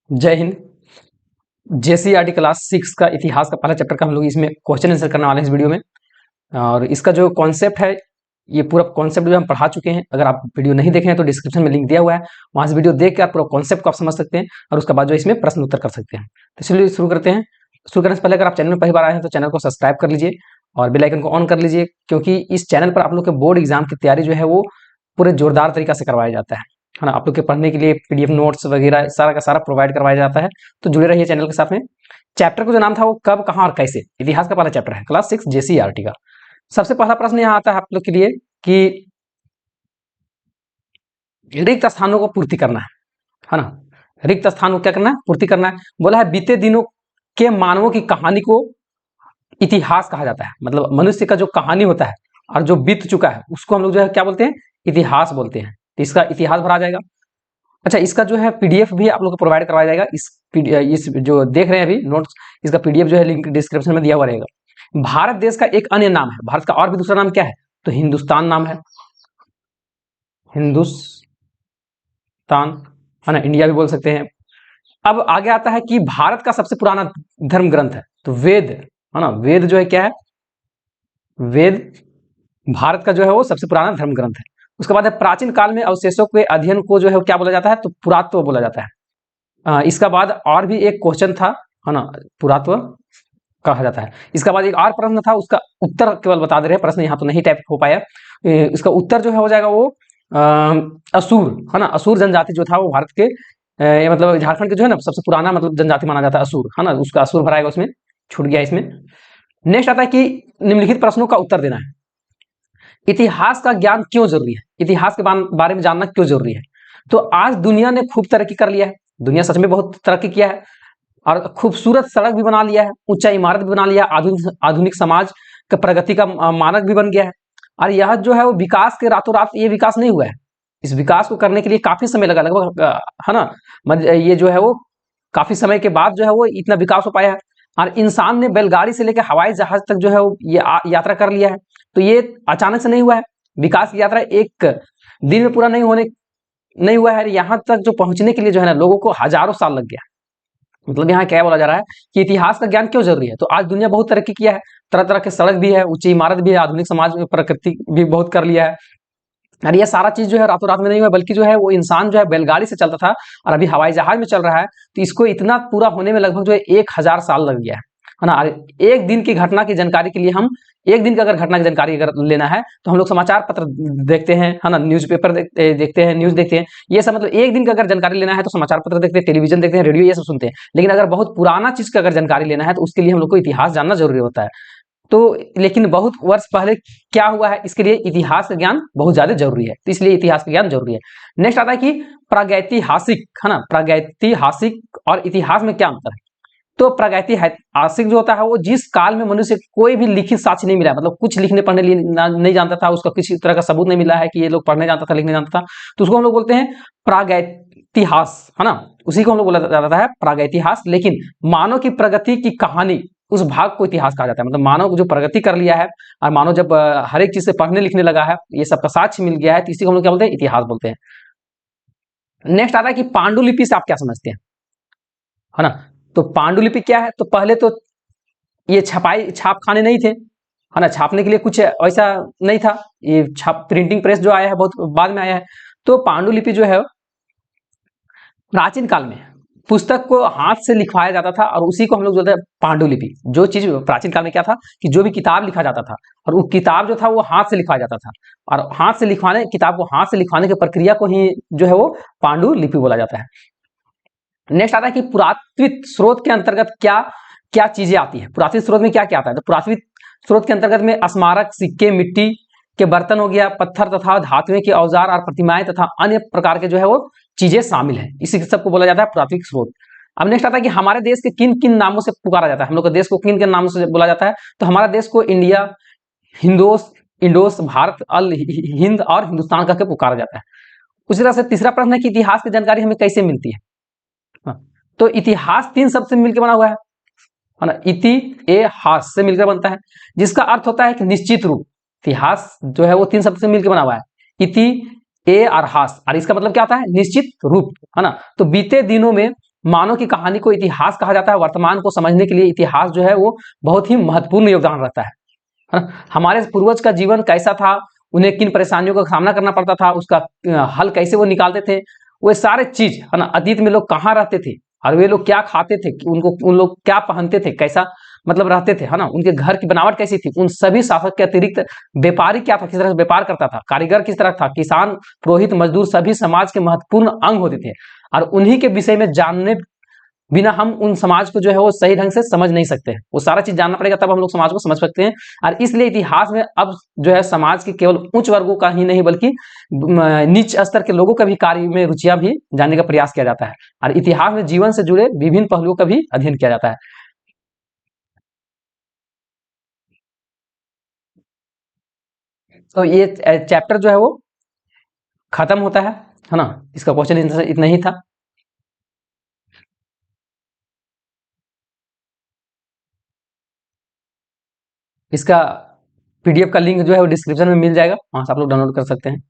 जय Hind. JCERT class 6 का इतिहास का पहला चैप्टर का हम लोग इसमें क्वेश्चन आंसर करने वाले हैं इस वीडियो में। और इसका जो कॉन्सेप्ट है, ये पूरा कॉन्सेप्ट जो हम पढ़ा चुके हैं। अगर आप वीडियो नहीं देखे हैं तो डिस्क्रिप्शन में लिंक दिया हुआ है, वहां से वीडियो देख के आप पूरा कॉन्सेप्ट को आप समझ सकते हैं और उसके बाद जो इसमें प्रश्न उत्तर कर सकते हैं। तो चलिए शुरू करते हैं। शुरू करने से पहले अगर आप चैनल में पहली बार आए हैं तो चैनल को सब्सक्राइब कर लीजिए और बेल आइकन को ऑन कर लीजिए, क्योंकि इस चैनल पर आप लोग के बोर्ड एग्जाम की तैयारी जो है वो पूरे जोरदार तरीका से करवाया जाता है ना। आप लोग के पढ़ने के लिए पीडीएफ नोट्स वगैरह सारा का सारा प्रोवाइड करवाया जाता है, तो जुड़े रहिए चैनल के साथ में। चैप्टर का जो नाम था वो कब, कहां और कैसे, इतिहास का पहला चैप्टर है, क्लास 6 जेसीईआरटी का। सबसे पहला प्रश्न यहाँ आता है आप लोग के लिए कि रिक्त स्थानों को पूर्ति करना है ना। रिक्त स्थानों को क्या करना है, पूर्ति करना है। बोला है बीते दिनों के मानवों की कहानी को इतिहास कहा जाता है। मतलब मनुष्य का जो कहानी होता है और जो बीत चुका है उसको हम लोग जो है क्या बोलते हैं, इतिहास बोलते हैं। तो इसका इतिहास भरा जाएगा। अच्छा, इसका जो है पीडीएफ भी आप लोग को प्रोवाइड करवाया जाएगा। इस जो देख रहे हैं अभी नोट्स, इसका पीडीएफ जो है लिंक डिस्क्रिप्शन में दिया हुआ रहेगा। भारत देश का एक अन्य नाम है, भारत का और भी दूसरा नाम क्या है, तो हिंदुस्तान नाम है। हिंदुस्तान है ना, इंडिया भी बोल सकते हैं। अब आगे आता है कि भारत का सबसे पुराना धर्म ग्रंथ है तो वेद है ना। वेद जो है क्या है, वेद भारत का जो है वो सबसे पुराना धर्म ग्रंथ है। उसके बाद है प्राचीन काल में अवशेषों के अध्ययन को जो है क्या बोला जाता है, तो पुरातत्व बोला जाता है। इसका बाद और भी एक क्वेश्चन था है ना, पुरातत्व कहा जाता है। इसका बाद एक और प्रश्न था, उसका उत्तर केवल बता दे रहे हैं, प्रश्न यहाँ तो नहीं टाइप हो पाया। इसका उत्तर जो है हो जाएगा वो असुर है ना। असुर जनजाति जो था वो भारत के मतलब झारखंड के जो है ना सबसे पुराना मतलब जनजाति माना जाता है असुर है ना। उसका असुर भराएगा, उसमें छूट गया इसमें। नेक्स्ट आता है कि निम्नलिखित प्रश्नों का उत्तर देना है। इतिहास का ज्ञान क्यों जरूरी है, इतिहास के बारे में जानना क्यों जरूरी है। तो आज दुनिया ने खूब तरक्की कर लिया है, दुनिया सच में बहुत तरक्की किया है और खूबसूरत सड़क भी बना लिया है, ऊंचा इमारत भी बना लिया, आधुनिक समाज का प्रगति का मानक भी बन गया है। और यह जो है वो विकास के रातों रात ये विकास नहीं हुआ है। इस विकास को करने के लिए काफी समय लगा, लगभग है ना। ये जो है वो काफी समय के बाद जो है वो इतना विकास हो पाया है। और इंसान ने बैलगाड़ी से लेकर हवाई जहाज तक जो है वो ये यात्रा कर लिया है। तो ये अचानक से नहीं हुआ है, विकास की यात्रा एक दिन में पूरा नहीं हुआ है। यहाँ तक जो पहुंचने के लिए जो है ना लोगों को हजारों साल लग गया। मतलब यहाँ क्या बोला जा रहा है कि इतिहास का ज्ञान क्यों जरूरी है। तो आज दुनिया बहुत तरक्की किया है, तरह तरह के सड़क भी है, ऊंची इमारत भी है, आधुनिक समाज में प्रकृति भी बहुत कर लिया है। और ये सारा चीज जो है रातों रात में नहीं हुआ, बल्कि जो है वो इंसान जो है बैलगाड़ी से चलता था और अभी हवाई जहाज में चल रहा है। तो इसको इतना पूरा होने में लगभग जो है 1000 साल लग गया है ना। एक दिन की घटना की जानकारी के लिए हम एक दिन की अगर घटना की जानकारी अगर लेना है तो हम लोग समाचार पत्र देखते हैं है ना, न्यूज़पेपर देखते हैं, न्यूज देखते हैं। ये सब मतलब एक दिन की अगर जानकारी लेना है तो समाचार पत्र देखते हैं, टेलीविजन देखते हैं, रेडियो ये सब सुनते हैं। लेकिन अगर बहुत पुराना चीज की अगर जानकारी लेना है तो उसके लिए हम लोग को इतिहास जानना जरूरी होता है। तो लेकिन बहुत वर्ष पहले क्या हुआ है, इसके लिए इतिहास का ज्ञान बहुत ज्यादा जरूरी है, तो इसलिए इतिहास का ज्ञान जरूरी है। नेक्स्ट आता है कि प्रागैतिहासिक है ना, प्रागैतिहासिक और इतिहास में क्या अंतर है। तो प्रागैतिहासिक जो होता है वो जिस काल में मनुष्य कोई भी लिखित साक्ष्य नहीं मिला, मतलब कुछ लिखने पढ़ने नहीं जानता था, उसका किसी तरह का सबूत नहीं मिला है कि ये लोग पढ़ने जानता था लिखने जानता था, तो उसको हम लोग बोलते हैं प्रागैतिहास है ना। उसी को हम लोग बोला जाता है प्रागैतिहास। लेकिन मानव की प्रगति की कहानी, उस भाग को इतिहास कहा जाता है। मतलब मानव जो प्रगति कर लिया है और मानव जब हर एक चीज से पढ़ने लिखने लगा है, ये सबका साक्ष्य मिल गया है, तो इसी को हम लोग क्या बोलते हैं, इतिहास बोलते हैं। नेक्स्ट आता है कि पांडुलिपि से आप क्या समझते हैं है ना। तो पांडुलिपि क्या है, तो पहले तो ये छाप खाने नहीं थे है ना, छापने के लिए कुछ ऐसा नहीं था। ये छाप प्रिंटिंग प्रेस जो आया है बहुत बाद में आया है। तो पांडुलिपि जो है प्राचीन काल में पुस्तक को हाथ से लिखवाया जाता था और उसी को हम लोग बोलते हैं पांडुलिपि। जो चीज प्राचीन काल में क्या था कि जो भी किताब लिखा जाता था और वो किताब जो था वो हाथ से लिखवाया जाता था, और हाथ से लिखवाने किताब को हाथ से लिखवाने की प्रक्रिया को ही जो है वो पांडुलिपि बोला जाता है। नेक्स्ट आता है कि पुरातत्विक स्रोत के अंतर्गत क्या क्या चीजें आती है। पुरातत्विक स्रोत में क्या क्या आता है, तो पुरातत्विक स्रोत के अंतर्गत में स्मारक, सिक्के, मिट्टी के बर्तन हो गया, पत्थर तथा धातुएं के औजार और प्रतिमाएं तथा अन्य प्रकार के जो है वो चीजें शामिल है। इसी सबको बोला जाता है पुरातत्विक स्रोत। अब नेक्स्ट आता है कि हमारे देश के किन किन नामों से पुकारा जाता है, हम लोग के देश को किन किन नामों से बोला जाता है। तो हमारा देश को इंडिया, हिंदोस, इंडोस, भारत, अल हिंद और हिंदुस्तान करके पुकारा जाता है। उसी तरह से तीसरा प्रश्न है कि इतिहास की जानकारी हमें कैसे मिलती है। तो इतिहास 3 शब्द से मिलकर बना हुआ है ना। इति ए हास से मिलकर बनता है, जिसका अर्थ होता है कि निश्चित रूप। इतिहास जो है वो 3 शब्द से मिलकर बना हुआ है, इति, ए और हास, और इसका मतलब क्या होता है, निश्चित रूप है ना। तो बीते दिनों में मानव की कहानी को इतिहास कहा जाता है। वर्तमान को समझने के लिए इतिहास जो है वो बहुत ही महत्वपूर्ण योगदान रहता है ना? हमारे पूर्वज का जीवन कैसा था, उन्हें किन परेशानियों का सामना करना पड़ता था, उसका हल कैसे वो निकालते थे, वो सारे चीज है ना। अतीत में लोग कहाँ रहते थे और वे लोग क्या खाते थे, उनको उन लोग क्या पहनते थे, कैसा मतलब रहते थे है ना, उनके घर की बनावट कैसी थी, उन सभी शासक के अतिरिक्त व्यापारी क्या था, किस तरह से व्यापार करता था, कारीगर किस तरह था, किसान, पुरोहित, मजदूर सभी समाज के महत्वपूर्ण अंग होते थे। और उन्हीं के विषय में जानने बिना हम उन समाज को जो है वो सही ढंग से समझ नहीं सकते हैं। वो सारा चीज जानना पड़ेगा तब हम लोग समाज को समझ सकते हैं। और इसलिए इतिहास में अब जो है समाज के केवल उच्च वर्गों का ही नहीं बल्कि नीच स्तर के लोगों का भी कार्य में रुचियां भी जानने का प्रयास किया जाता है। और इतिहास में जीवन से जुड़े विभिन्न पहलुओं का भी अध्ययन किया जाता है। तो ये चैप्टर जो है वो खत्म होता है ना। इसका क्वेश्चन आंसर इतना ही था। इसका पीडीएफ का लिंक जो है वो डिस्क्रिप्शन में मिल जाएगा, वहां से आप लोग डाउनलोड कर सकते हैं।